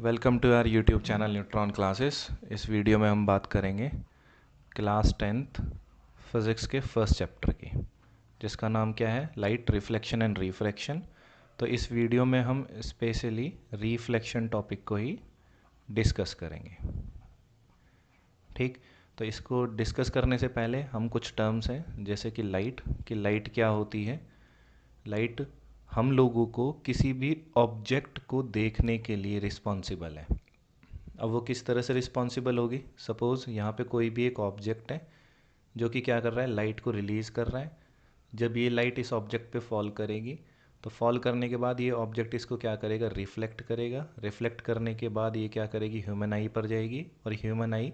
Welcome to our YouTube channel Neutron Classes. इस video में हम बात करेंगे क्लास 10th फिज़िक्स के फर्स्ट चैप्टर की, जिसका नाम क्या है, लाइट रिफ्लेक्शन एंड रिफ्रैक्शन। तो इस वीडियो में हम स्पेशली रिफ्लेक्शन टॉपिक को ही डिस्कस करेंगे। ठीक, तो इसको डिस्कस करने से पहले हम कुछ टर्म्स हैं जैसे कि लाइट क्या होती है। लाइट हम लोगों को किसी भी ऑब्जेक्ट को देखने के लिए रिस्पॉन्सिबल है। अब वो किस तरह से रिस्पॉन्सिबल होगी? सपोज़ यहाँ पे कोई भी एक ऑब्जेक्ट है जो कि क्या कर रहा है, लाइट को रिलीज़ कर रहा है। जब ये लाइट इस ऑब्जेक्ट पे फॉल करेगी तो फॉल करने के बाद ये ऑब्जेक्ट इसको क्या करेगा, रिफ्लेक्ट करेगा। रिफ्लेक्ट करने के बाद ये क्या करेगी, ह्यूमन आई पर जाएगी और ह्यूमन आई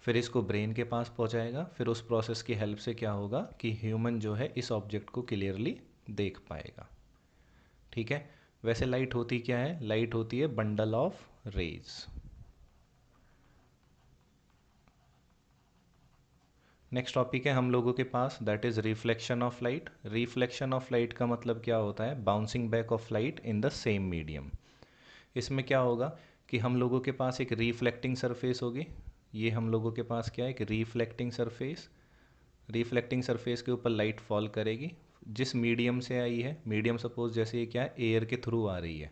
फिर इसको ब्रेन के पास पहुंचाएगा। फिर उस प्रोसेस की हेल्प से क्या होगा कि ह्यूमन जो है इस ऑब्जेक्ट को क्लियरली देख पाएगा। ठीक है, वैसे लाइट होती क्या है? लाइट होती है bundle of rays. Next topic है हम लोगों के पास, that is reflection of light. Reflection of light का मतलब क्या होता है? Bouncing back of light in the same medium. इसमें क्या होगा कि हम लोगों के पास एक रिफ्लेक्टिंग सरफेस होगी। ये हम लोगों के पास क्या है, एक रिफ्लेक्टिंग सरफेस। रिफ्लेक्टिंग सरफेस के ऊपर लाइट फॉल करेगी। जिस मीडियम से आई है, मीडियम सपोज जैसे ये क्या है, एयर के थ्रू आ रही है,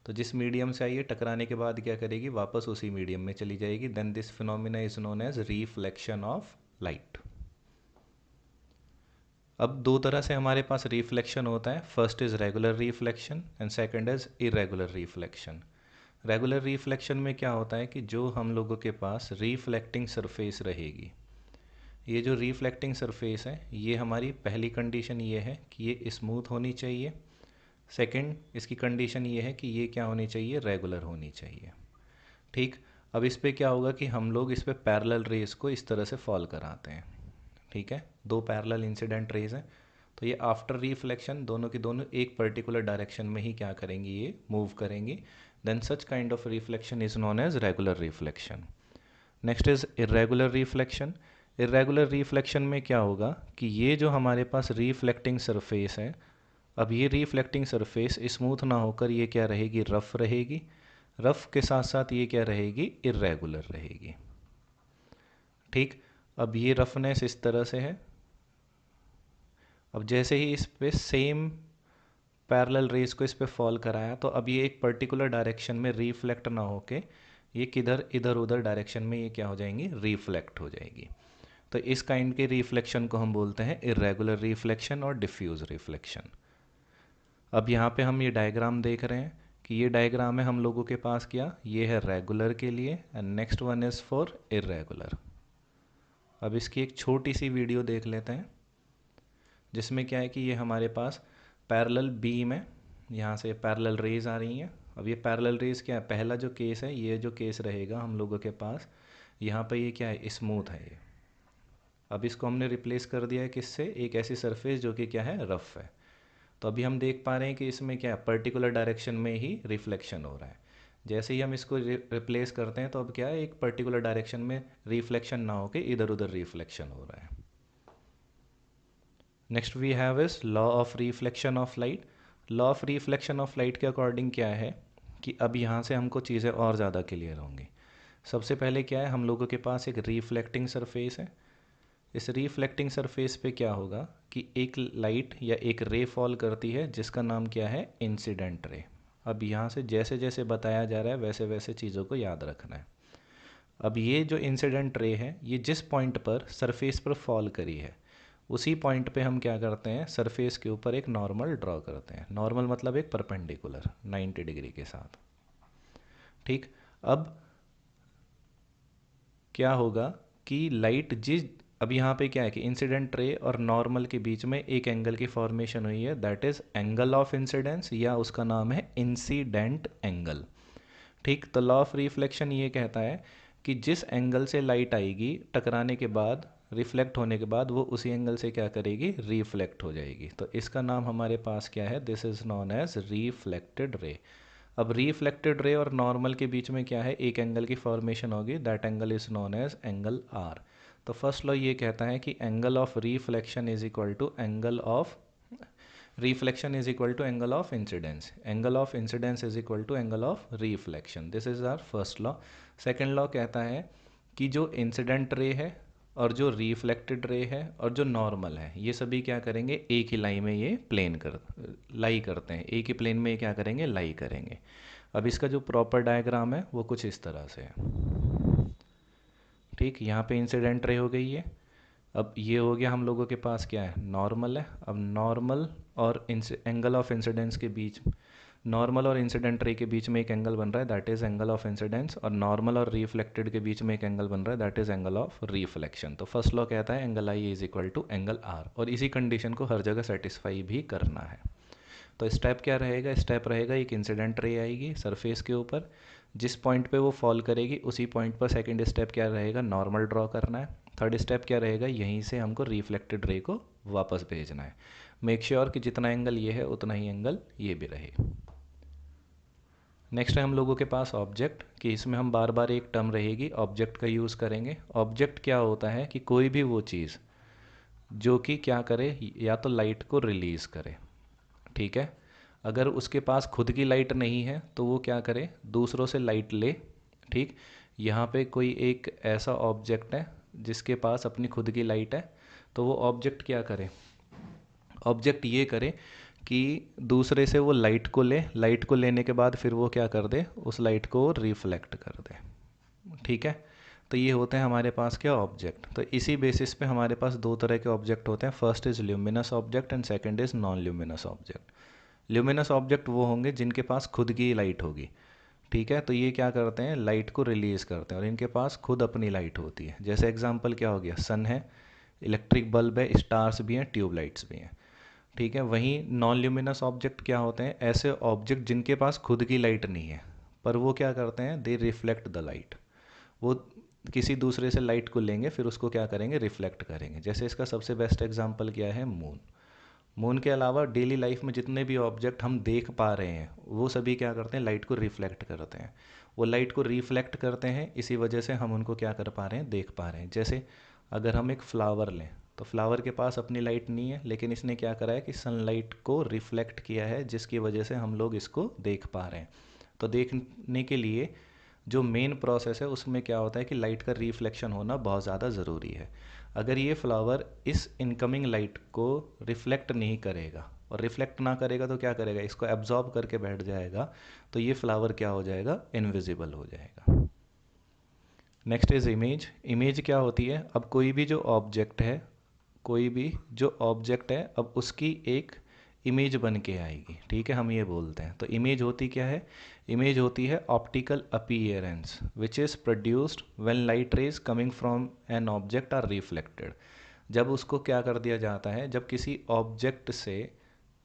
तो जिस मीडियम से आई है टकराने के बाद क्या करेगी, वापस उसी मीडियम में चली जाएगी। Then this phenomena is known as reflection of light. अब दो तरह से हमारे पास रिफ्लेक्शन होता है, first is regular reflection and second is irregular reflection. Regular reflection में क्या होता है कि जो हम लोगों के पास रिफ्लेक्टिंग सरफेस रहेगी, ये जो रिफ्लेक्टिंग सरफेस है, ये हमारी पहली कंडीशन ये है कि ये स्मूथ होनी चाहिए। सेकंड, इसकी कंडीशन ये है कि ये क्या होनी चाहिए, रेगुलर होनी चाहिए। ठीक, अब इस पे क्या होगा कि हम लोग इस पे पैरेलल रेस को इस तरह से फॉल कराते हैं। ठीक है, दो पैरेलल इंसिडेंट रेज हैं, तो ये आफ्टर रिफ्लेक्शन दोनों की दोनों एक पर्टिकुलर डायरेक्शन में ही क्या करेंगी, ये मूव करेंगी। Then such kind of reflection is known as regular reflection. Next is irregular reflection. Irregular reflection में क्या होगा कि ये जो हमारे पास रिफ्लेक्टिंग सरफेस है, अब ये रिफ्लेक्टिंग सरफेस स्मूथ ना होकर ये क्या रहेगी, रफ रहेगी। रफ के साथ साथ ये क्या रहेगी, इरेगुलर रहेगी। ठीक, अब ये रफनेस इस तरह से है। अब जैसे ही इस पे सेम पैरेलल रेस को इस पे फॉल कराया तो अब ये एक पर्टिकुलर डायरेक्शन में रिफ्लेक्ट ना होके ये किधर, इधर उधर डायरेक्शन में ये क्या हो जाएंगी, रिफ्लेक्ट हो जाएगी। तो इस काइंड के रिफ्लेक्शन को हम बोलते हैं इरेगुलर रिफ्लेक्शन और डिफ्यूज रिफ्लेक्शन। अब यहाँ पे हम ये डायग्राम देख रहे हैं कि ये डायग्राम है हम लोगों के पास, क्या ये है रेगुलर के लिए and next one is for irregular. अब इसकी एक छोटी सी वीडियो देख लेते हैं जिसमें क्या है कि ये हमारे पास पैरेलल बीम है, यहाँ से पैरेलल रेज आ रही हैं। अब ये पैरेलल रेज क्या है, पहला जो केस है, ये जो केस रहेगा हम लोगों के पास, यहाँ पे ये क्या है, स्मूथ है ये। अब इसको हमने रिप्लेस कर दिया है किससे, एक ऐसी सरफेस जो कि क्या है, रफ है। तो अभी हम देख पा रहे हैं कि इसमें क्या है, पर्टिकुलर डायरेक्शन में ही रिफ्लेक्शन हो रहा है। जैसे ही हम इसको रिप्लेस करते हैं तो अब क्या है, एक पर्टिकुलर डायरेक्शन में रिफ्लेक्शन ना होकर इधर उधर रिफ्लेक्शन हो रहा है। Next we have is law of reflection of light. Law of reflection of light के अकॉर्डिंग क्या है कि अब यहाँ से हमको चीज़ें और ज़्यादा क्लियर होंगी। सबसे पहले क्या है, हम लोगों के पास एक रिफ्लेक्टिंग सरफेस है। इस रिफ्लेक्टिंग सरफेस पे क्या होगा कि एक लाइट या एक रे फॉल करती है जिसका नाम क्या है, इंसिडेंट रे। अब यहाँ से जैसे जैसे बताया जा रहा है वैसे वैसे चीज़ों को याद रखना है। अब ये जो इंसिडेंट रे है, ये जिस पॉइंट पर सरफेस पर फॉल करी है उसी पॉइंट पे हम क्या करते हैं, सरफेस के ऊपर एक नॉर्मल ड्रॉ करते हैं। नॉर्मल मतलब एक परपेंडिकुलर 90 डिग्री के साथ। ठीक, अब क्या होगा कि लाइट जिस, अब यहाँ पे क्या है कि इंसिडेंट रे और नॉर्मल के बीच में एक एंगल की फॉर्मेशन हुई है, that is angle of incidence, या उसका नाम है इंसिडेंट एंगल। ठीक, तो लॉ ऑफ रिफ्लेक्शन ये कहता है कि जिस एंगल से लाइट आएगी टकराने के बाद, रिफ्लेक्ट होने के बाद, वो उसी एंगल से क्या करेगी, रिफ्लेक्ट हो जाएगी। तो इसका नाम हमारे पास क्या है, this is known as reflected ray. अब रिफ्लेक्टेड रे और नॉर्मल के बीच में क्या है, एक एंगल की फॉर्मेशन होगी, that angle is known as angle R. तो फर्स्ट लॉ ये कहता है कि angle of reflection is equal to angle of Reflection is equal to angle of incidence. Angle of incidence is equal to angle of reflection. This is our first law. Second law कहता है कि जो incident ray है और जो reflected ray है और जो नॉर्मल है, ये सभी क्या करेंगे, एक ही लाइन में ये लाई करते हैं, एक ही प्लेन में ये क्या करेंगे, लाई करेंगे। अब इसका जो प्रॉपर डायग्राम है वो कुछ इस तरह से है। ठीक, यहाँ पे इंसिडेंट रे हो गई है। अब ये हो गया हम लोगों के पास क्या है, नॉर्मल है। अब नॉर्मल और एंगल ऑफ इंसिडेंस के बीच, नॉर्मल और इंसिडेंट रे के बीच में एक एंगल बन रहा है, that is angle of incidence. और नॉर्मल और रिफ्लेक्टेड के बीच में एक एंगल बन रहा है, that is angle of reflection. तो फर्स्ट लॉ कहता है angle I is equal to angle R, और इसी कंडीशन को हर जगह सेटिस्फाई भी करना है। तो स्टेप क्या रहेगा, स्टेप रहेगा एक इंसिडेंट रे आएगी सरफेस के ऊपर, जिस पॉइंट पे वो फॉल करेगी उसी पॉइंट पर सेकंड स्टेप क्या रहेगा, नॉर्मल ड्रॉ करना है। थर्ड स्टेप क्या रहेगा, यहीं से हमको रिफ्लेक्टेड रे को वापस भेजना है। मेक श्योर कि जितना एंगल ये है उतना ही एंगल ये भी रहे। नेक्स्ट है हम लोगों के पास ऑब्जेक्ट, कि इसमें हम बार बार एक टर्म रहेगी ऑब्जेक्ट का यूज़ करेंगे। ऑब्जेक्ट क्या होता है कि कोई भी वो चीज़ जो कि क्या करे, या तो लाइट को रिलीज़ करे, ठीक है। अगर उसके पास खुद की लाइट नहीं है तो वो क्या करे, दूसरों से लाइट ले। ठीक, यहाँ पे कोई एक ऐसा ऑब्जेक्ट है जिसके पास अपनी खुद की लाइट है, तो वो ऑब्जेक्ट क्या करे, ऑब्जेक्ट ये करे कि दूसरे से वो लाइट को ले, लाइट को लेने के बाद फिर वो क्या कर दे, उस लाइट को रिफ्लेक्ट कर दे। ठीक है, तो ये होते हैं हमारे पास क्या, ऑब्जेक्ट। तो इसी बेसिस पे हमारे पास दो तरह के ऑब्जेक्ट होते हैं, first is luminous object and second is non luminous object. Luminous object वो होंगे जिनके पास खुद की लाइट होगी, ठीक है। तो ये क्या करते हैं, लाइट को रिलीज़ करते हैं और इनके पास खुद अपनी लाइट होती है। जैसे एग्जांपल क्या हो गया, सन है, इलेक्ट्रिक बल्ब है, स्टार्स भी हैं, ट्यूबलाइट्स भी हैं, ठीक है। वहीं नॉन ल्यूमिनस ऑब्जेक्ट क्या होते हैं, ऐसे ऑब्जेक्ट जिनके पास खुद की लाइट नहीं है, पर वो क्या करते हैं, दे रिफ्लेक्ट द लाइट। वो किसी दूसरे से लाइट को लेंगे, फिर उसको क्या करेंगे, रिफ्लेक्ट करेंगे। जैसे इसका सबसे बेस्ट एग्जांपल क्या है, मून। मून के अलावा डेली लाइफ में जितने भी ऑब्जेक्ट हम देख पा रहे हैं वो सभी क्या करते हैं, लाइट को रिफ्लेक्ट करते हैं। वो लाइट को रिफ्लेक्ट करते हैं, इसी वजह से हम उनको क्या कर पा रहे हैं, देख पा रहे हैं। जैसे अगर हम एक फ्लावर लें, तो फ्लावर के पास अपनी लाइट नहीं है, लेकिन इसने क्या करा है कि सनलाइट को रिफ्लेक्ट किया है, जिसकी वजह से हम लोग इसको देख पा रहे हैं। तो देखने के लिए जो मेन प्रोसेस है उसमें क्या होता है कि लाइट का रिफ्लेक्शन होना बहुत ज़्यादा ज़रूरी है। अगर ये फ्लावर इस इनकमिंग लाइट को रिफ्लेक्ट नहीं करेगा, और रिफ्लेक्ट ना करेगा तो क्या करेगा, इसको एब्जॉर्ब करके बैठ जाएगा, तो ये फ्लावर क्या हो जाएगा, इनविजिबल हो जाएगा। Next is image. इमेज क्या होती है, अब कोई भी जो ऑब्जेक्ट है, कोई भी जो ऑब्जेक्ट है, अब उसकी एक इमेज बन के आएगी, ठीक है, हम ये बोलते हैं। तो इमेज होती क्या है, इमेज होती है optical appearance which is produced when light rays coming from an object are reflected. जब उसको क्या कर दिया जाता है, जब किसी ऑब्जेक्ट से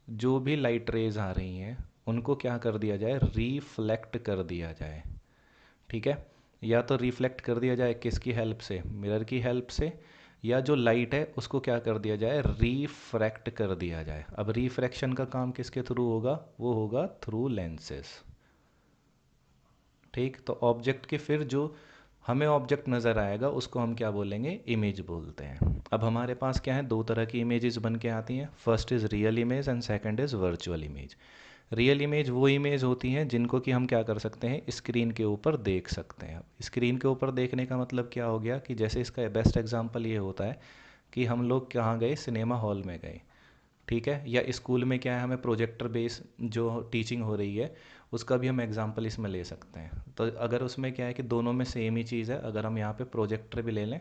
जो भी लाइट रेज आ रही हैं उनको क्या कर दिया जाए, रिफ्लेक्ट कर दिया जाए, ठीक है। या तो रिफ्लेक्ट कर दिया जाए किसकी हेल्प से, मिरर की हेल्प से, या जो लाइट है उसको क्या कर दिया जाए, रिफ्रैक्ट कर दिया जाए। अब रिफ्रैक्शन का काम किसके थ्रू होगा, वो होगा थ्रू लेंसेस, ठीक। तो ऑब्जेक्ट के फिर जो हमें ऑब्जेक्ट नज़र आएगा उसको हम क्या बोलेंगे, इमेज बोलते हैं। अब हमारे पास क्या है, दो तरह की इमेजेस बन के आती हैं, first is real image and second is virtual image. Real image वो इमेज होती हैं जिनको कि हम क्या कर सकते हैं, स्क्रीन के ऊपर देख सकते हैं। स्क्रीन के ऊपर देखने का मतलब क्या हो गया कि जैसे इसका बेस्ट एग्जांपल ये होता है कि हम लोग कहाँ गए, सिनेमा हॉल में गए, ठीक है। या स्कूल में क्या है, हमें प्रोजेक्टर बेस जो टीचिंग हो रही है उसका भी हम एग्जांपल इसमें ले सकते हैं। तो अगर उसमें क्या है कि दोनों में सेम ही चीज़ है, अगर हम यहाँ पे प्रोजेक्टर भी ले लें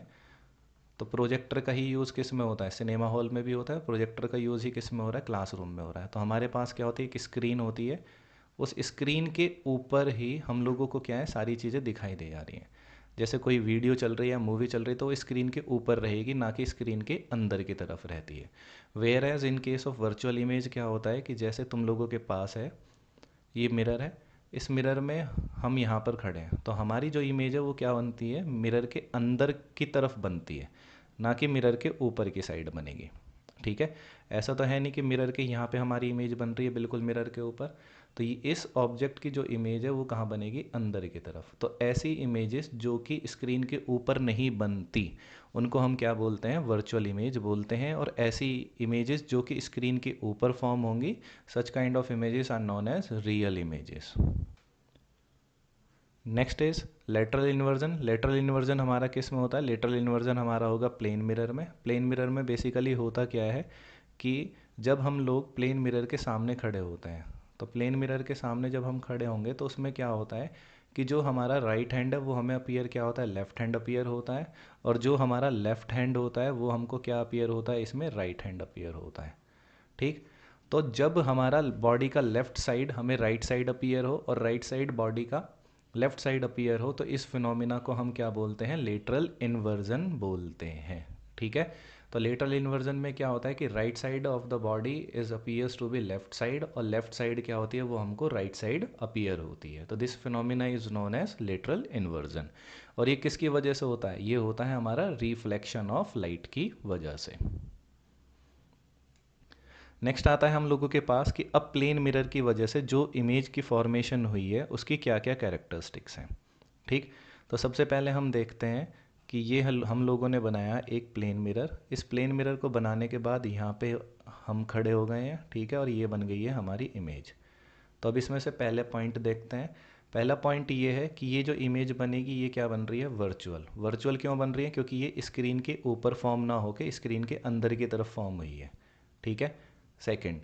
तो प्रोजेक्टर का ही यूज़ किस में होता है, सिनेमा हॉल में भी होता है। प्रोजेक्टर का यूज़ ही किस में हो रहा है, क्लासरूम में हो रहा है। तो हमारे पास क्या होती है, एक स्क्रीन होती है, उस स्क्रीन के ऊपर ही हम लोगों को क्या है, सारी चीज़ें दिखाई दे जा रही हैं। जैसे कोई वीडियो चल रही है, मूवी चल रही है, तो वो स्क्रीन के ऊपर रहेगी, ना कि स्क्रीन के अंदर की तरफ रहती है। Whereas in case of virtual image क्या होता है कि जैसे तुम लोगों के पास है ये मिरर है, इस मिरर में हम यहाँ पर खड़े हैं, तो हमारी जो इमेज है वो क्या बनती है, मिरर के अंदर की तरफ बनती है, ना कि मिरर के ऊपर की साइड बनेगी, ठीक है। ऐसा तो है नहीं कि मिरर के यहाँ पे हमारी इमेज बन रही है बिल्कुल मिरर के ऊपर। तो ये इस ऑब्जेक्ट की जो इमेज है वो कहाँ बनेगी, अंदर की तरफ। तो ऐसी इमेजेस जो कि स्क्रीन के ऊपर नहीं बनती उनको हम क्या बोलते हैं, वर्चुअल इमेज बोलते हैं। और ऐसी इमेजेस जो कि स्क्रीन के ऊपर फॉर्म होंगी, such kind of images are known as real images. Next is lateral inversion. Lateral inversion हमारा किस में होता है, लेटरल इन्वर्जन हमारा होगा प्लेन मिरर में। प्लेन मिरर में बेसिकली होता क्या है कि जब हम लोग प्लेन मिरर के सामने खड़े होते हैं, तो प्लेन मिरर के सामने जब हम खड़े होंगे तो उसमें क्या होता है कि जो हमारा राइट हैंड है वो हमें अपीयर क्या होता है, लेफ्ट हैंड अपीयर होता है। और जो हमारा लेफ्ट हैंड होता है वो हमको क्या अपीयर होता है, इसमें राइट हैंड अपीयर होता है। ठीक। तो जब हमारा बॉडी का लेफ्ट साइड हमें राइट साइड अपीयर हो और राइट साइड बॉडी का लेफ्ट साइड अपीयर हो, तो इस फिनोमिना को हम क्या बोलते हैं, लेटरल इन्वर्जन बोलते हैं। ठीक है। तो लेटरल इन्वर्जन में क्या होता है कि right side of the body is appears to be left side, और लेफ्ट साइड क्या होती है, वो हमको राइट साइड अपीयर होती है। तो this phenomena is known as lateral inversion. और ये किसकी वजह से होता है, ये होता है हमारा रिफ्लेक्शन ऑफ लाइट की वजह से। नेक्स्ट आता है हम लोगों के पास कि अब प्लेन मिरर की वजह से जो इमेज की फॉर्मेशन हुई है उसकी क्या क्या कैरेक्टरिस्टिक्स हैं। ठीक। तो सबसे पहले हम देखते हैं कि ये हम लोगों ने बनाया एक प्लेन मिरर। इस प्लेन मिरर को बनाने के बाद यहाँ पे हम खड़े हो गए हैं, ठीक है, और ये बन गई है हमारी इमेज। तो अब इसमें से पहले पॉइंट देखते हैं। पहला पॉइंट ये है कि ये जो इमेज बनेगी ये क्या बन रही है, वर्चुअल। वर्चुअल क्यों बन रही है, क्योंकि ये स्क्रीन के ऊपर फॉर्म ना होके स्क्रीन के अंदर की तरफ फॉर्म हुई है। ठीक है। सेकंड,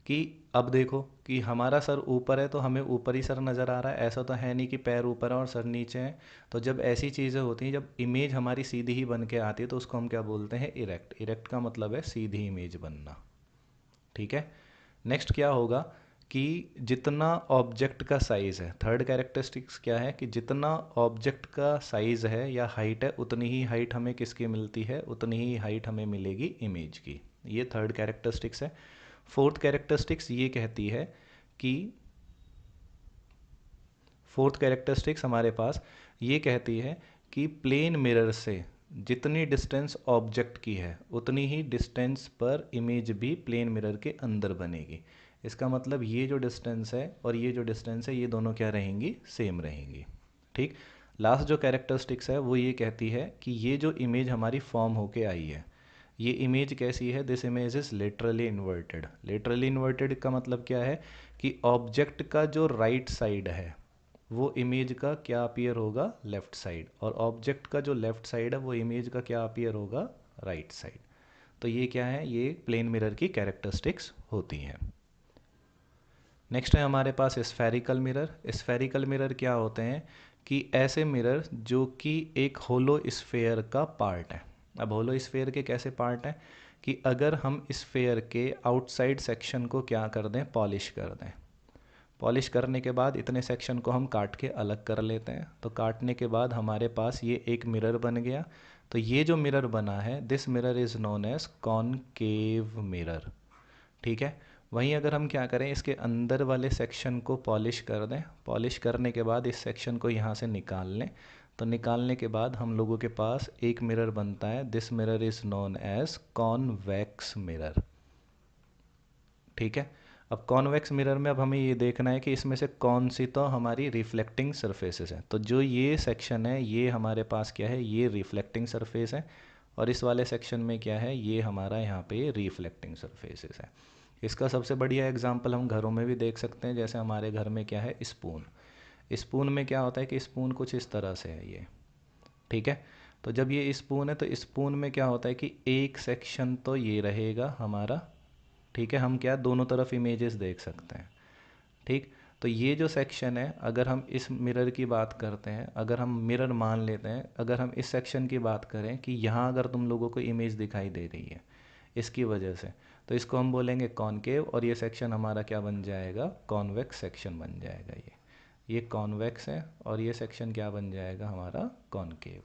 कि अब देखो कि हमारा सर ऊपर है तो हमें ऊपर ही सर नज़र आ रहा है, ऐसा तो है नहीं कि पैर ऊपर है और सर नीचे है। तो जब ऐसी चीज़ें होती हैं, जब इमेज हमारी सीधी ही बन के आती है तो उसको हम क्या बोलते हैं, इरेक्ट। इरेक्ट का मतलब है सीधी इमेज बनना। ठीक है। नेक्स्ट क्या होगा कि जितना ऑब्जेक्ट का साइज़ है, थर्ड कैरेक्टरिस्टिक्स क्या है कि जितना ऑब्जेक्ट का साइज़ है या हाइट है उतनी ही हाइट हमें किसकी मिलती है, उतनी ही हाइट हमें मिलेगी इमेज की। ये थर्ड कैरेक्टरिस्टिक्स है। फोर्थ कैरेक्टरिस्टिक्स ये कहती है कि फोर्थ कैरेक्टरिस्टिक्स हमारे पास ये कहती है कि प्लेन मिरर से जितनी डिस्टेंस ऑब्जेक्ट की है उतनी ही डिस्टेंस पर इमेज भी प्लेन मिरर के अंदर बनेगी। इसका मतलब ये जो डिस्टेंस है और ये जो डिस्टेंस है ये दोनों क्या रहेंगी, सेम रहेंगी। ठीक। लास्ट जो कैरेक्टरिस्टिक्स है वो ये कहती है कि ये जो इमेज हमारी फॉर्म होके आई है, ये इमेज कैसी है, this image is literally inverted. Literally inverted का मतलब क्या है कि ऑब्जेक्ट का जो राइट साइड है वो इमेज का क्या अपीयर होगा, लेफ्ट साइड, और ऑब्जेक्ट का जो लेफ्ट साइड है वो इमेज का क्या अपीयर होगा, राइट साइड। तो ये क्या है, ये प्लेन मिरर की कैरेक्टरिस्टिक्स होती हैं। नेक्स्ट है हमारे पास स्फेरिकल मिरर। स्फेरिकल मिरर क्या होते हैं कि ऐसे मिरर जो कि एक होलो स्फेयर का पार्ट है। अब होलो स्फेयर के कैसे पार्ट हैं कि अगर हम स्फेयर के आउटसाइड सेक्शन को क्या कर दें, पॉलिश कर दें। पॉलिश करने के बाद इतने सेक्शन को हम काट के अलग कर लेते हैं। तो काटने के बाद हमारे पास ये एक मिरर बन गया। तो ये जो मिरर बना है, this mirror is known as concave mirror. ठीक है। वहीं अगर हम क्या करें, इसके अंदर वाले सेक्शन को पॉलिश कर दें, पॉलिश करने के बाद इस सेक्शन को यहाँ से निकाल लें, तो निकालने के बाद हम लोगों के पास एक मिरर बनता है। This mirror is known as convex mirror. ठीक है। अब कॉन्वेक्स मिरर में अब हमें ये देखना है कि इसमें से कौन सी तो हमारी रिफ्लेक्टिंग सरफेसेस हैं। तो जो ये सेक्शन है ये हमारे पास क्या है, ये रिफ्लेक्टिंग सरफेस है, और इस वाले सेक्शन में क्या है, ये हमारा यहाँ पे रिफ्लेक्टिंग सरफेसेस है। इसका सबसे बढ़िया एग्जांपल हम घरों में भी देख सकते हैं। जैसे हमारे घर में क्या है, स्पून। स्पून में क्या होता है कि स्पून कुछ इस तरह से है ये। ठीक है। तो जब ये स्पून है तो स्पून में क्या होता है कि एक सेक्शन तो ये रहेगा हमारा। ठीक है। हम क्या दोनों तरफ इमेजेस देख सकते हैं। ठीक। तो ये जो सेक्शन है, अगर हम इस मिरर की बात करते हैं, अगर हम मिरर मान लेते हैं, अगर हम इस सेक्शन की बात करें कि यहाँ अगर तुम लोगों को इमेज दिखाई दे रही है इसकी वजह से, तो इसको हम बोलेंगे कॉनकेव, और ये सेक्शन हमारा क्या बन जाएगा, कॉन्वेक्स सेक्शन बन जाएगा। ये कॉन्वेक्स है और ये सेक्शन क्या बन जाएगा हमारा, कॉनकेव।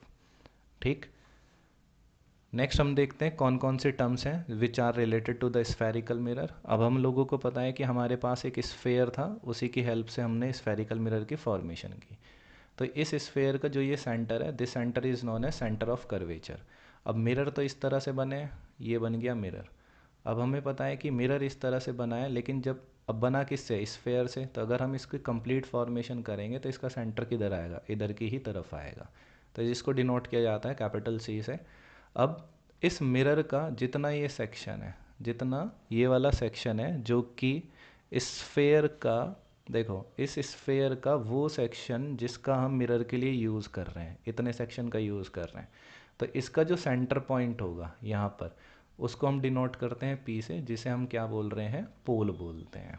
ठीक। नेक्स्ट हम देखते हैं कौन कौन से टर्म्स हैं which are related to the spherical mirror. अब हम लोगों को पता है कि हमारे पास एक स्फेयर था, उसी की हेल्प से हमने स्फेरिकल मिरर की फॉर्मेशन की। तो इस स्फेयर का जो ये सेंटर है, this centre is known as centre of curvature. अब मिरर तो इस तरह से बने, ये बन गया मिरर। अब हमें पता है कि मिरर इस तरह से बना है, लेकिन जब अब बना किससे, स्फेयर से, तो अगर हम इसकी कंप्लीट फॉर्मेशन करेंगे तो इसका सेंटर किधर आएगा, इधर की ही तरफ आएगा, तो इसको डिनोट किया जाता है कैपिटल सी से। अब इस मिरर का जितना ये सेक्शन है, जितना ये वाला सेक्शन है जो कि स्फेयर का, देखो इस स्फेयर का वो सेक्शन जिसका हम मिरर के लिए यूज़ कर रहे हैं, इतने सेक्शन का यूज़ कर रहे हैं, तो इसका जो सेंटर पॉइंट होगा यहाँ पर, उसको हम डिनोट करते हैं पी से, जिसे हम क्या बोल रहे हैं, पोल बोलते हैं।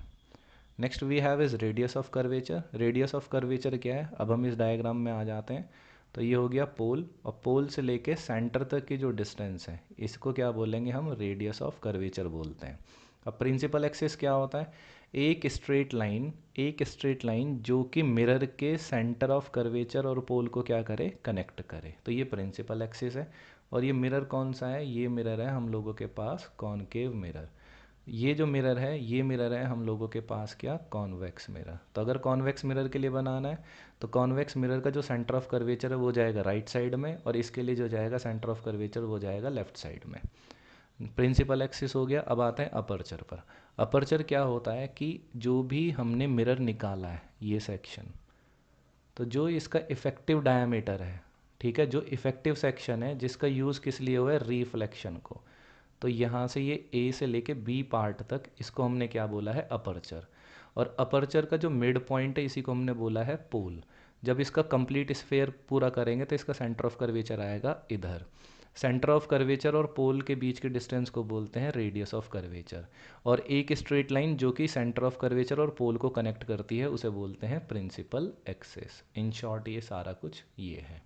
Next we have is radius of curvature. Radius of curvature क्या है, अब हम इस डायग्राम में आ जाते हैं। तो ये हो गया पोल, और पोल से लेके सेंटर तक की जो डिस्टेंस है इसको क्या बोलेंगे हम, रेडियस ऑफ कर्वेचर बोलते हैं। अब प्रिंसिपल एक्सिस क्या होता है, एक स्ट्रेट लाइन, एक स्ट्रेट लाइन जो कि मिरर के सेंटर ऑफ कर्वेचर और पोल को क्या करे, कनेक्ट करे, तो ये प्रिंसिपल एक्सिस है। और ये मिरर कौन सा है, ये मिरर है हम लोगों के पास कॉनकेव मिरर। ये जो मिरर है, ये मिरर है हम लोगों के पास क्या, कॉन्वेक्स मिरर। तो अगर कॉन्वेक्स मिरर के लिए बनाना है तो कॉन्वेक्स मिरर का जो सेंटर ऑफ कर्वेचर है वो जाएगा राइट साइड में, और इसके लिए जो जाएगा सेंटर ऑफ कर्वेचर वो जाएगा लेफ्ट साइड में। प्रिंसिपल एक्सिस हो गया। अब आते हैं अपर्चर पर। अपर्चर क्या होता है कि जो भी हमने मिरर निकाला है ये सेक्शन, तो जो इसका इफेक्टिव डायमीटर है, ठीक है, जो इफेक्टिव सेक्शन है जिसका यूज़ किस लिए हुआ है, रिफ्लेक्शन को, तो यहाँ से ये ए से लेके बी पार्ट तक इसको हमने क्या बोला है, अपर्चर। और अपर्चर का जो मिड पॉइंट है इसी को हमने बोला है पोल। जब इसका कंप्लीट स्फेयर पूरा करेंगे तो इसका सेंटर ऑफ कर्वेचर आएगा इधर। सेंटर ऑफ कर्वेचर और पोल के बीच के डिस्टेंस को बोलते हैं रेडियस ऑफ कर्वेचर। और एक स्ट्रेट लाइन जो कि सेंटर ऑफ कर्वेचर और पोल को कनेक्ट करती है उसे बोलते हैं प्रिंसिपल एक्सिस। इन शॉर्ट ये सारा कुछ ये है,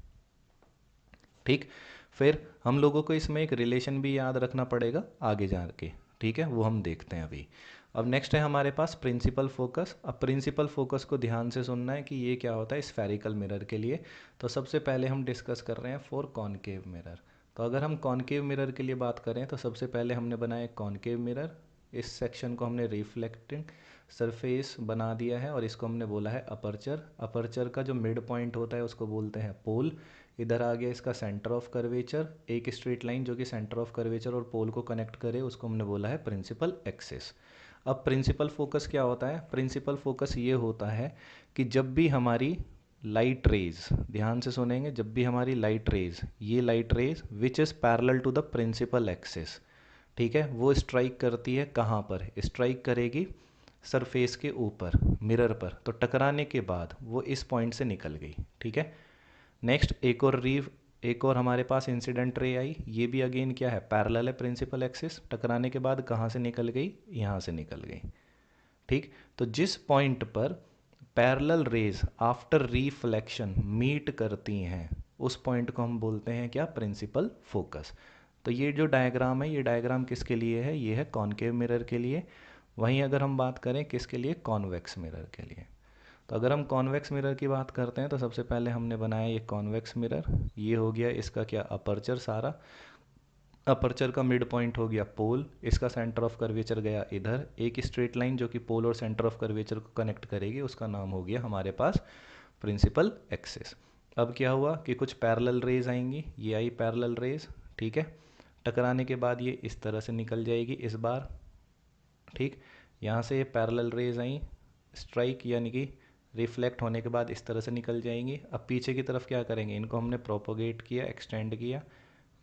ठीक। फिर हम लोगों को इसमें एक रिलेशन भी याद रखना पड़ेगा आगे जा के, ठीक है, वो हम देखते हैं अभी। अब नेक्स्ट है हमारे पास प्रिंसिपल फोकस। अब प्रिंसिपल फोकस को ध्यान से सुनना है कि ये क्या होता है स्फेरिकल मिरर के लिए। तो सबसे पहले हम डिस्कस कर रहे हैं फॉर कॉनकेव मिरर। तो अगर हम कॉनकेव मिरर के लिए बात करें तो सबसे पहले हमने बनाया कॉनकेव मिरर। इस सेक्शन को हमने रिफ्लेक्टिंग सरफेस बना दिया है और इसको हमने बोला है अपर्चर। अपर्चर का जो मिड पॉइंट होता है उसको बोलते हैं पोल। इधर आ गया इसका सेंटर ऑफ कर्वेचर, एक स्ट्रेट लाइन जो कि सेंटर ऑफ कर्वेचर और पोल को कनेक्ट करे उसको हमने बोला है प्रिंसिपल एक्सिस। अब प्रिंसिपल फोकस क्या होता है, प्रिंसिपल फोकस ये होता है कि जब भी हमारी लाइट रेज, ध्यान से सुनेंगे, जब भी हमारी लाइट रेज, ये light rays which is parallel to the principal axis, ठीक है, वो स्ट्राइक करती है कहाँ पर, स्ट्राइक करेगी सरफेस के ऊपर मिरर पर, तो टकराने के बाद वो इस पॉइंट से निकल गई, ठीक है। नेक्स्ट एक और हमारे पास इंसिडेंट रे आई, ये भी अगेन क्या है, पैरेलल है प्रिंसिपल एक्सिस, टकराने के बाद कहाँ से निकल गई, यहाँ से निकल गई, ठीक। तो जिस पॉइंट पर parallel rays after reflection meet करती हैं उस पॉइंट को हम बोलते हैं क्या, प्रिंसिपल फोकस। तो ये जो डायग्राम है, ये डायग्राम किसके लिए है, ये है कॉनकेव मिरर के लिए। वहीं अगर हम बात करें किसके लिए, कॉन्वेक्स मिरर के लिए, तो अगर हम कॉन्वेक्स मिरर की बात करते हैं तो सबसे पहले हमने बनाया ये कॉन्वेक्स मिरर। ये हो गया इसका क्या, अपर्चर सारा। अपर्चर का मिड पॉइंट हो गया पोल, इसका सेंटर ऑफ कर्वेचर गया इधर, एक स्ट्रेट लाइन जो कि पोल और सेंटर ऑफ कर्वेचर को कनेक्ट करेगी उसका नाम हो गया हमारे पास प्रिंसिपल एक्सिस। अब क्या हुआ कि कुछ पैरेलल रेज आएंगी, ये आई पैरेलल रेज, ठीक है, टकराने के बाद ये इस तरह से निकल जाएगी इस बार, ठीक। यहाँ से ये पैरेलल रेज आई, स्ट्राइक यानी कि रिफ्लेक्ट होने के बाद इस तरह से निकल जाएंगी। अब पीछे की तरफ क्या करेंगे, इनको हमने प्रोपोगेट किया, एक्सटेंड किया,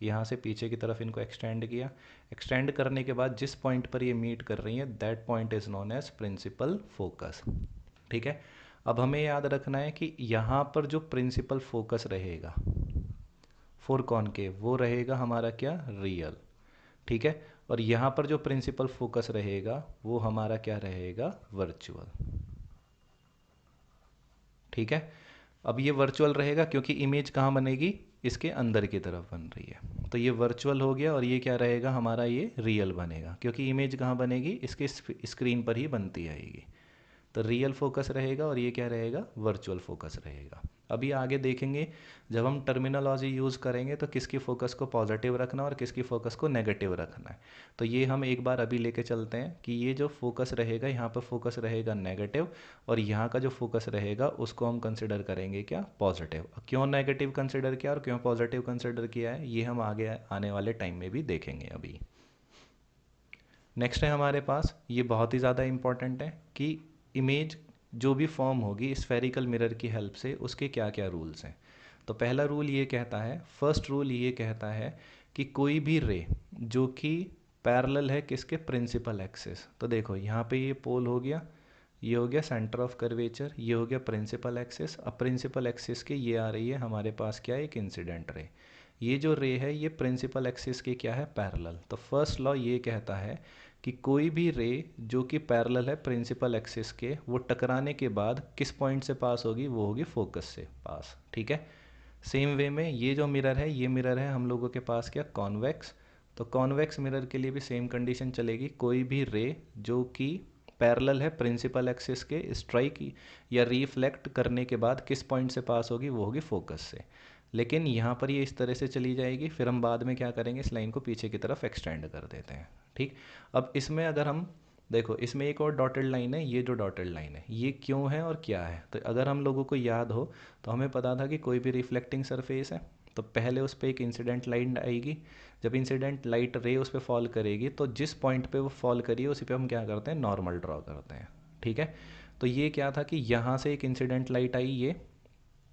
यहाँ से पीछे की तरफ इनको एक्सटेंड किया। एक्सटेंड करने के बाद जिस पॉइंट पर ये मीट कर रही है that point is known as principal focus, ठीक है। अब हमें याद रखना है कि यहाँ पर जो प्रिंसिपल फोकस रहेगा फॉर कॉनकेव वो रहेगा हमारा क्या, रियल, ठीक है। और यहाँ पर जो प्रिंसिपल फोकस रहेगा वो हमारा क्या रहेगा, वर्चुअल, ठीक है। अब ये वर्चुअल रहेगा क्योंकि इमेज कहाँ बनेगी, इसके अंदर की तरफ बन रही है, तो ये वर्चुअल हो गया। और ये क्या रहेगा हमारा, ये रियल बनेगा क्योंकि इमेज कहाँ बनेगी, इसके स्क्रीन पर ही बनती आएगी। तो रियल फोकस रहेगा और ये क्या रहेगा, वर्चुअल फोकस रहेगा। अभी आगे देखेंगे जब हम टर्मिनोलॉजी यूज़ करेंगे तो किसकी फोकस को पॉजिटिव रखना और किसकी फोकस को नेगेटिव रखना है। तो ये हम एक बार अभी लेके चलते हैं कि ये जो फोकस रहेगा यहाँ पर फोकस रहेगा नेगेटिव, और यहाँ का जो फोकस रहेगा उसको हम कंसिडर करेंगे क्या, पॉजिटिव। क्यों नेगेटिव कंसिडर किया और क्यों पॉजिटिव कंसिडर किया है ये हम आगे आने वाले टाइम में भी देखेंगे अभी। नेक्स्ट है हमारे पास, ये बहुत ही ज़्यादा इम्पॉर्टेंट है कि इमेज जो भी फॉर्म होगी स्फेरिकल मिरर की हेल्प से, उसके क्या क्या रूल्स हैं। तो पहला रूल ये कहता है, फर्स्ट रूल ये कहता है कि कोई भी रे जो कि पैरेलल है किसके, प्रिंसिपल एक्सिस। तो देखो यहाँ पे ये पोल हो गया, ये हो गया सेंटर ऑफ कर्वेचर, ये हो गया प्रिंसिपल एक्सिस। अब प्रिंसिपल एक्सिस के ये आ रही है हमारे पास क्या है, एक इंसिडेंट रे। ये जो रे है ये प्रिंसिपल एक्सिस के क्या है, पैरेलल। तो फर्स्ट लॉ ये कहता है कि कोई भी रे जो कि पैरेलल है प्रिंसिपल एक्सिस के, वो टकराने के बाद किस पॉइंट से पास होगी, वो होगी फोकस से पास। ठीक है। सेम वे में ये जो मिरर है, ये मिरर है हम लोगों के पास क्या, कॉन्वेक्स। तो कॉन्वेक्स मिरर के लिए भी सेम कंडीशन चलेगी, कोई भी रे जो कि पैरेलल है प्रिंसिपल एक्सिस के, स्ट्राइक या रिफ्लेक्ट करने के बाद किस पॉइंट से पास होगी, वो होगी फोकस से। लेकिन यहाँ पर ये इस तरह से चली जाएगी, फिर हम बाद में क्या करेंगे, इस लाइन को पीछे की तरफ एक्सटेंड कर देते हैं। ठीक। अब इसमें अगर हम देखो, इसमें एक और डॉटेड लाइन है, ये जो डॉटेड लाइन है ये क्यों है और क्या है। तो अगर हम लोगों को याद हो तो हमें पता था कि कोई भी रिफ्लेक्टिंग सरफेस है तो पहले उस पर एक इंसिडेंट लाइट आएगी। जब इंसिडेंट लाइट रे उस पर फॉल करेगी तो जिस पॉइंट पे वो फॉल करी है उसी पे हम क्या करते हैं, नॉर्मल ड्रॉ करते हैं। ठीक है। तो ये क्या था कि यहाँ से एक इंसिडेंट लाइट आई,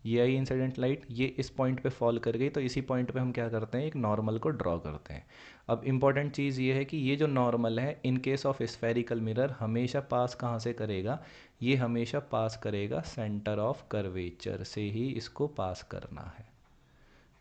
ये आई इंसिडेंट लाइट, ये इस पॉइंट पे फॉल कर गई, तो इसी पॉइंट पे हम क्या करते हैं, एक नॉर्मल को ड्रॉ करते हैं। अब इंपॉर्टेंट चीज़ ये है कि ये जो नॉर्मल है इन केस ऑफ स्फेरिकल मिरर हमेशा पास कहाँ से करेगा, ये हमेशा पास करेगा सेंटर ऑफ कर्वेचर से ही इसको पास करना है।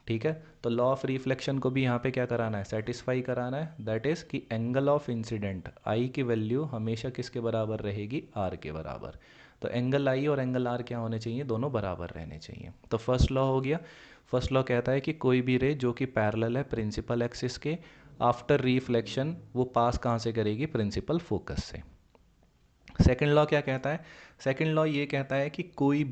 ठीक है। तो लॉ ऑफ रिफ्लेक्शन को भी यहाँ पे क्या कराना है, सेटिस्फाई कराना है। दैट इज़ कि एंगल ऑफ इंसिडेंट आई की वैल्यू हमेशा किसके बराबर रहेगी, आर के बराबर। तो एंगल आई और एंगल आर क्या होने चाहिए, दोनों बराबर रहने चाहिए। तो फर्स्ट लॉ हो गया। फर्स्ट लॉ कहता है कि कोई भी रे जो कि पैरेलल है प्रिंसिपल एक्सिस के, आफ्टर रिफ्लेक्शन वो पास कहाँ से करेगी, प्रिंसिपल फोकस से। सेकेंड लॉ क्या कहता है, सेकेंड लॉ ये कहता है कि कोई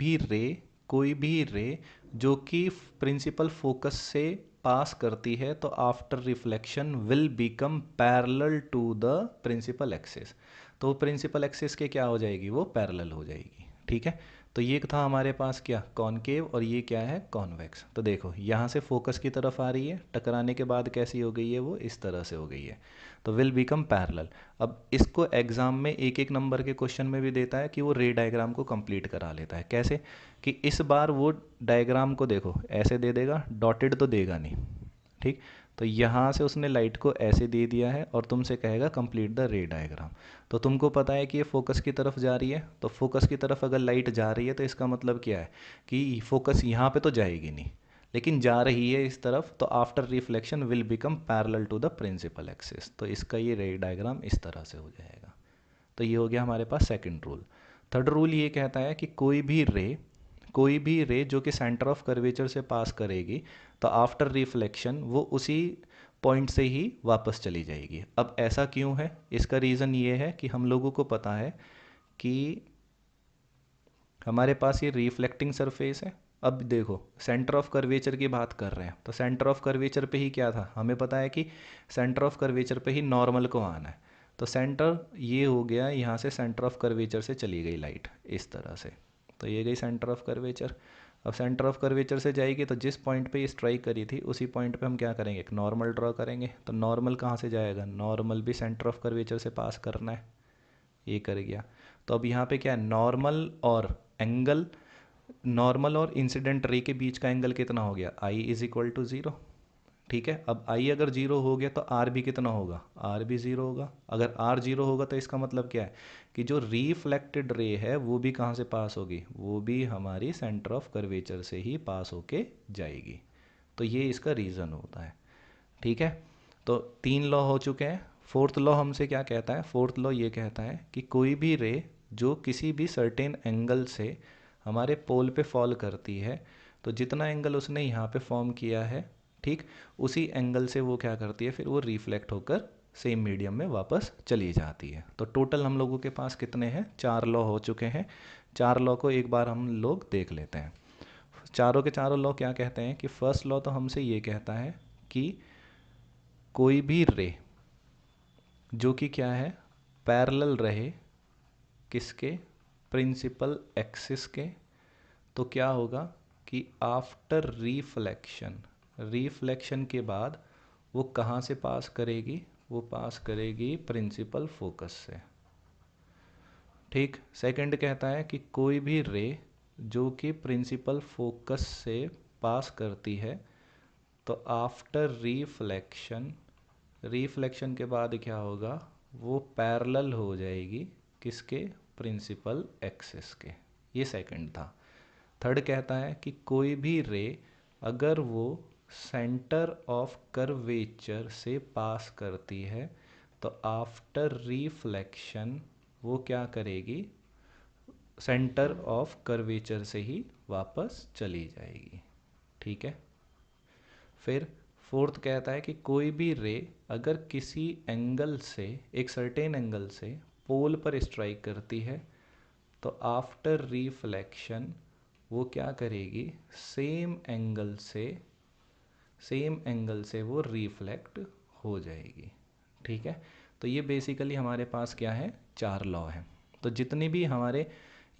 भी रे जो कि प्रिंसिपल फोकस से पास करती है तो after reflection will become parallel to the principal axis. तो प्रिंसिपल एक्सिस के क्या हो जाएगी, वो पैरेलल हो जाएगी। ठीक है। तो ये था हमारे पास क्या, कॉनकेव, और ये क्या है, कॉन्वेक्स। तो देखो यहाँ से फोकस की तरफ आ रही है, टकराने के बाद कैसी हो गई है, वो इस तरह से हो गई है। तो विल बिकम पैरेलल। अब इसको एग्जाम में एक एक नंबर के क्वेश्चन में भी देता है कि वो रे डायग्राम को कंप्लीट करा लेता है। कैसे कि इस बार वो डायग्राम को देखो ऐसे दे देगा, डॉटेड तो देगा नहीं। ठीक। तो यहाँ से उसने लाइट को ऐसे दे दिया है और तुमसे कहेगा कंप्लीट द रे डायग्राम। तो तुमको पता है कि ये फोकस की तरफ जा रही है, तो फोकस की तरफ अगर लाइट जा रही है तो इसका मतलब क्या है कि फोकस यहाँ पे तो जाएगी नहीं, लेकिन जा रही है इस तरफ, तो after reflection will become parallel to the principal axis. तो इसका ये रे डायग्राम इस तरह से हो जाएगा। तो ये हो गया हमारे पास सेकंड रूल। थर्ड रूल ये कहता है कि कोई भी रे जो कि सेंटर ऑफ कर्वेचर से पास करेगी तो आफ्टर रिफ्लेक्शन वो उसी पॉइंट से ही वापस चली जाएगी। अब ऐसा क्यों है, इसका रीज़न ये है कि हम लोगों को पता है कि हमारे पास ये रिफ्लेक्टिंग सरफेस है। अब देखो सेंटर ऑफ कर्वेचर की बात कर रहे हैं, तो सेंटर ऑफ कर्वेचर पे ही क्या था, हमें पता है कि सेंटर ऑफ कर्वेचर पे ही नॉर्मल को आना है। तो सेंटर ये हो गया, यहाँ से सेंटर ऑफ कर्वेचर से चली गई लाइट इस तरह से, तो ये गई सेंटर ऑफ कर्वेचर। अब सेंटर ऑफ कर्वेचर से जाएगी तो जिस पॉइंट पे ये स्ट्राइक करी थी उसी पॉइंट पे हम क्या करेंगे, एक नॉर्मल ड्रॉ करेंगे। तो नॉर्मल कहाँ से जाएगा, नॉर्मल भी सेंटर ऑफ कर्वेचर से पास करना है, ये कर गया। तो अब यहाँ पे क्या है, नॉर्मल और इंसिडेंट रे के बीच का एंगल कितना हो गया, आई इज इक्वल टू ज़ीरो। ठीक है। अब आई अगर जीरो हो गया तो आर भी कितना होगा, आर भी ज़ीरो होगा। अगर आर जीरो होगा तो इसका मतलब क्या है कि जो रिफ्लेक्टेड रे है वो भी कहाँ से पास होगी, वो भी हमारी सेंटर ऑफ कर्वेचर से ही पास होके जाएगी। तो ये इसका रीज़न होता है। ठीक है। तो तीन लॉ हो चुके हैं। फोर्थ लॉ हमसे क्या कहता है, फोर्थ लॉ ये कहता है कि कोई भी रे जो किसी भी सर्टेन एंगल से हमारे पोल पे फॉल करती है तो जितना एंगल उसने यहाँ पे फॉर्म किया है, ठीक, उसी एंगल से वो क्या करती है, फिर वो रिफ्लेक्ट होकर सेम मीडियम में वापस चली जाती है। तो टोटल हम लोगों के पास कितने हैं, चार लॉ हो चुके हैं। चार लॉ को एक बार हम लोग देख लेते हैं। चारों के चारों लॉ क्या कहते हैं कि फर्स्ट लॉ तो हमसे ये कहता है कि कोई भी रे जो कि क्या है, पैरेलल रहे किसके, प्रिंसिपल एक्सिस के, तो क्या होगा कि आफ्टर रिफ्लेक्शन, रिफ्लेक्शन के बाद वो कहाँ से पास करेगी, वो पास करेगी प्रिंसिपल फोकस से। ठीक। सेकंड कहता है कि कोई भी रे जो कि प्रिंसिपल फोकस से पास करती है तो आफ्टर रिफ्लेक्शन, रिफ्लेक्शन के बाद क्या होगा, वो पैरेलल हो जाएगी किसके, प्रिंसिपल एक्सिस के। ये सेकंड था। थर्ड कहता है कि कोई भी रे अगर वो सेंटर ऑफ कर्वेचर से पास करती है तो आफ्टर रिफ्लेक्शन वो क्या करेगी, सेंटर ऑफ कर्वेचर से ही वापस चली जाएगी। ठीक है। फिर फोर्थ कहता है कि कोई भी रे अगर किसी एंगल से, एक सर्टेन एंगल से पोल पर स्ट्राइक करती है तो आफ्टर रिफ्लेक्शन वो क्या करेगी, सेम एंगल से वो रिफ्लेक्ट हो जाएगी। ठीक है। तो ये बेसिकली हमारे पास क्या है, 4 लॉ हैं। तो जितनी भी हमारे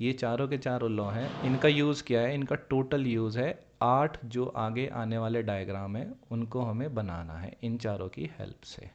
ये चारों के चारों लॉ हैं, इनका यूज़ क्या है, इनका टोटल यूज़ है 8 जो आगे आने वाले डायग्राम है उनको हमें बनाना है इन चारों की हेल्प से।